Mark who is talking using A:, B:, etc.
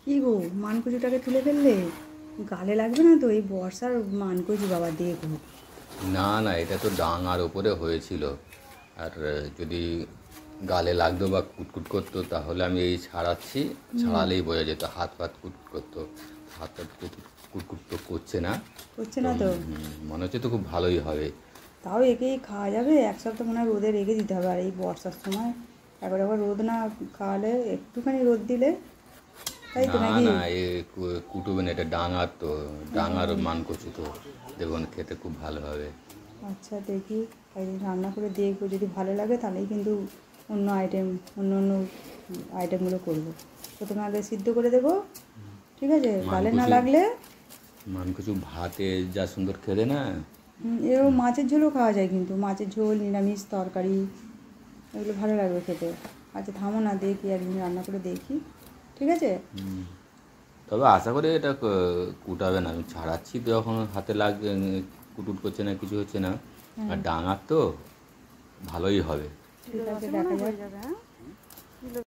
A: কি গো, মানকচুটাকে তুলে ফেললে? গালে লাগবে না তো? এই বর্ষার মানকচু বাবা দেখো।
B: না না, এটা তো ডাঙার ওপরে হয়েছিল। আর যদি গালে লাগতো বা কুটকুট করতো তাহলে আমি এই ছাড়াচ্ছি, ছাড়ালেই বোঝা যেত। হাত পাত কুটকুট করতো, হাত পাত কুটকুট তো করছে না।
A: করছে
B: তো
A: না তো?
B: মনে হচ্ছে তো খুব ভালোই হবে।
A: তাও একেই খাওয়া যাবে? এক সপ্তাহ মনে হয় রোদে রেখে দিতে হবে। আর এই বর্ষার সময় একবার একবার রোদ না খাওয়ালে, একটুখানি রোদ দিলে, তাই তো
B: না
A: নাকি?
B: না, এ কুটুবে না, এটা ডাঙার তো। ডাঙার মানকচু তো, দেখুন খেতে খুব ভালো হবে।
A: আচ্ছা, দেখি একদিন রান্না করে দেখবো। যদি ভালো লাগে তাহলেই কিন্তু অন্য অন্য আইটেমগুলো করবো। প্রথমে আগে সিদ্ধ করে দেবো, ঠিক আছে? গালে না
B: মানকচু
A: লাগলে
B: মানকচু ভাতে যা সুন্দর খেতে না।
A: এও মাছের ঝোলও খাওয়া যায়, কিন্তু মাছের ঝোল, নিরামিষ তরকারি, এগুলো ভালো লাগবে খেতে। আচ্ছা থামো না, দেখি একদিন রান্না করে দেখি, ঠিক আছে?
B: তবে আশা করি এটা কুটাবে না। আমি ছাড়াচ্ছি তো, এখন হাতে লাগবে, কুটুট করছে না, কিছু হচ্ছে না। আর ডাঙার তো ভালোই হবে।
A: ঠিক আছে, দেখা যাক।